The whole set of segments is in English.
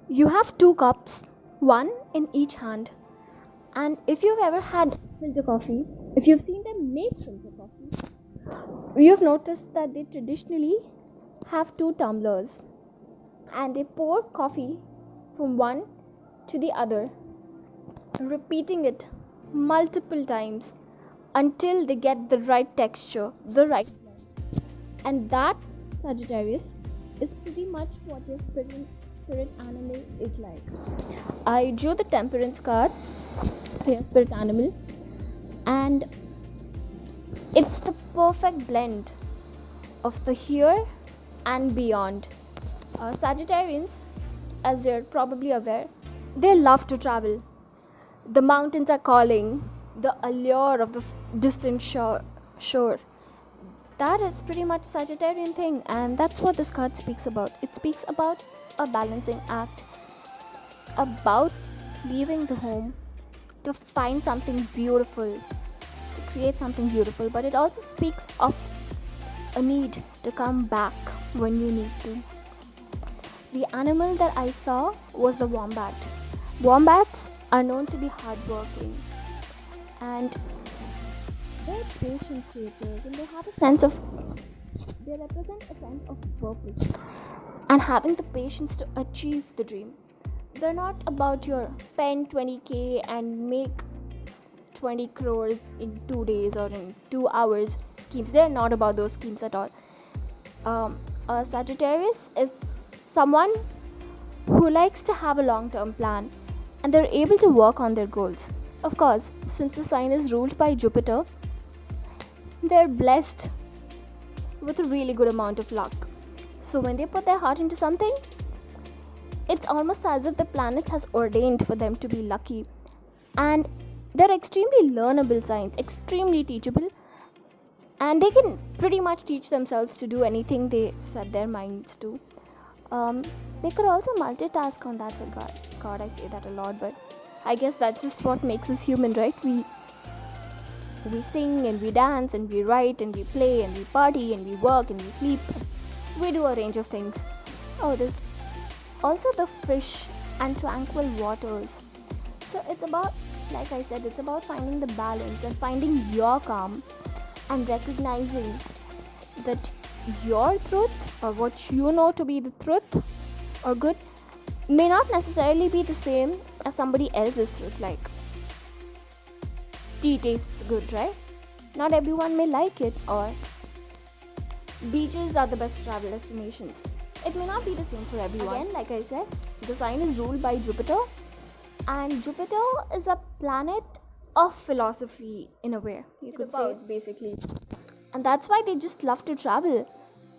You have two cups, one in each hand. And if you've ever had filter coffee, if you've seen them make filter coffee, you've noticed that they traditionally have two tumblers and they pour coffee from one to the other, repeating it multiple times until they get the right texture, the right blend. And that, Sagittarius, is pretty much what your spirit animal is like. I drew the temperance card, your spirit animal, and it's the perfect blend of the here and beyond. Sagittarians, as you're probably aware, they love to travel. The mountains are calling, the allure of the distant shore. That is pretty much Sagittarian thing, and that's what this card speaks about. It speaks about a balancing act, about leaving the home to find something beautiful, to create something beautiful, but it also speaks of a need to come back when you need to. The animal that I saw was the wombat. Wombats are known to be hardworking and they're patient creatures, and they represent a sense of purpose and having the patience to achieve the dream. They're not about your spend 20k and make 20 crores in 2 days or in 2 hours schemes. They're not about those schemes at all. A Sagittarius is someone who likes to have a long-term plan and they're able to work on their goals. Of course, since the sign is ruled by Jupiter, they're blessed with a really good amount of luck. So when they put their heart into something, it's almost as if the planet has ordained for them to be lucky. And they're extremely learnable signs, extremely teachable, and they can pretty much teach themselves to do anything they set their minds to. They could also multitask on that regard. God, I say that a lot, but I guess that's just what makes us human, right? We sing and we dance and we write and we play and we party and we work and we sleep. We do a range of things. Oh, there's also the fish and tranquil waters. So it's about, like I said, it's about finding the balance and finding your calm and recognizing that your truth or what you know to be the truth or good may not necessarily be the same as somebody else's truth. Like tea tastes good, right? Not everyone may like it, or beaches are the best travel destinations. It may not be the same for everyone. Again, like I said, the sign is ruled by Jupiter, and Jupiter is a planet of philosophy in a way, you could say, basically. And that's why they just love to travel,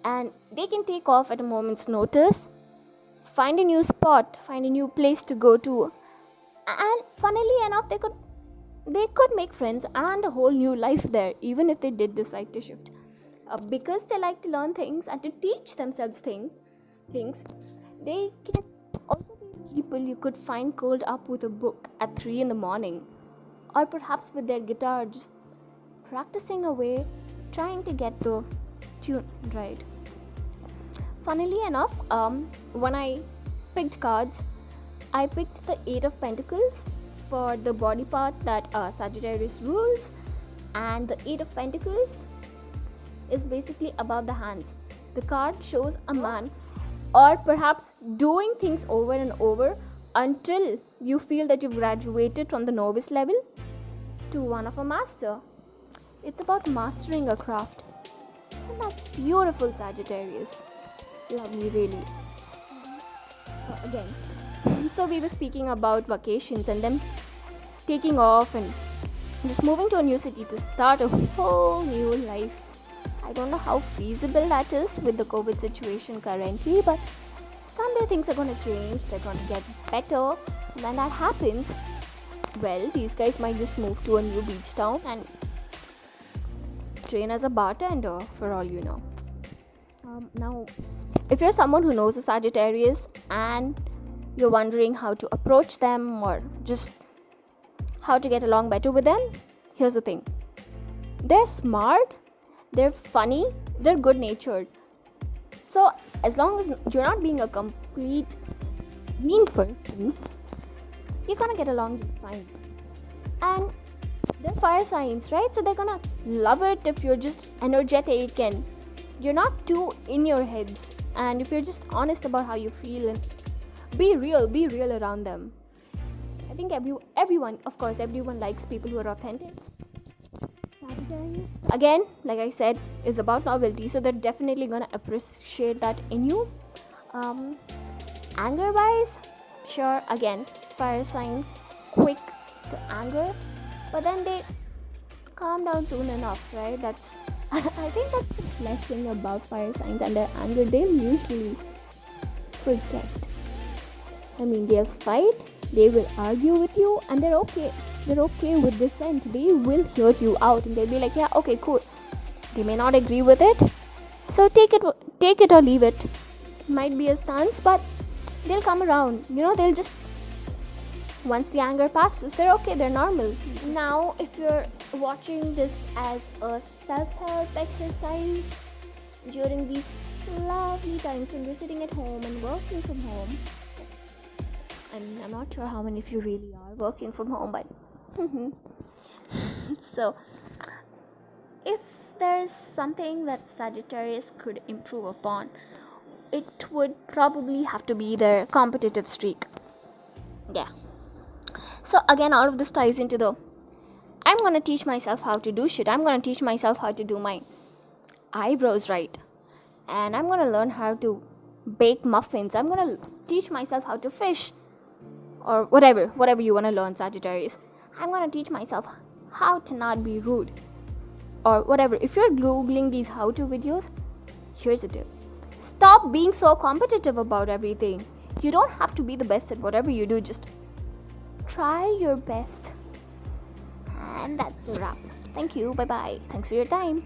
and they can take off at a moment's notice, find a new spot, find a new place to go to, and funnily enough, they could make friends and a whole new life there, even if they did decide to shift. Because they like to learn things and to teach themselves things, they can also be people you could find curled up with a book at 3 in the morning, or perhaps with their guitar just practicing away, trying to get the tune right. Funnily enough, when I picked cards, I picked the 8 of Pentacles for the body part that Sagittarius rules, and the 8 of Pentacles is basically about the hands. The card shows a man, or perhaps doing things over and over until you feel that you've graduated from the novice level to one of a master. It's about mastering a craft. Isn't that beautiful, Sagittarius? Lovely, really. Again, so we were speaking about vacations and them taking off and just moving to a new city to start a whole new life. I don't know how feasible that is with the COVID situation currently, but someday things are going to change, they're going to get better. When that happens, well, these guys might just move to a new beach town and train as a bartender, for all you know. Now, if you're someone who knows a Sagittarius and you're wondering how to approach them or just how to get along better with them, here's the thing. They're smart, they're funny, they're good natured. So as long as you're not being a complete mean person, you're gonna get along just fine. And they're fire signs, right? So they're gonna love it if you're just energetic and you're not too in your heads, and if you're just honest about how you feel and be real around them. I think everyone, of course, everyone likes people who are authentic. Sagittarius, again, like I said, is about novelty, so they're definitely gonna appreciate that in you. Anger wise, sure, again, fire sign, quick to anger, but then they calm down soon enough, right? That's I think that's the blessing about fire signs and their anger. They'll usually forget. I mean, they'll fight, they will argue with you, and they're okay. They're okay with dissent. They will hear you out, and they'll be like, yeah, okay, cool. They may not agree with it, so take it or leave it. Might be a stance, but they'll come around. They'll just, once the anger passes, they're okay, they're normal. Now, if you're watching this as a self-help exercise during these lovely times when you're sitting at home and working from home, I'm not sure how many of you really are working from home, but so if there's something that Sagittarius could improve upon, it would probably have to be their competitive streak. Yeah. So again, all of this ties into the I'm going to teach myself how to do shit. I'm going to teach myself how to do my eyebrows right. And I'm going to learn how to bake muffins. I'm going to teach myself how to fish. Or whatever you want to learn, Sagittarius. I'm going to teach myself how to not be rude. Or whatever. If you're Googling these how-to videos, here's the tip. Stop being so competitive about everything. You don't have to be the best at whatever you do. Just try your best. And that's a wrap. Thank you. Bye-bye. Thanks for your time.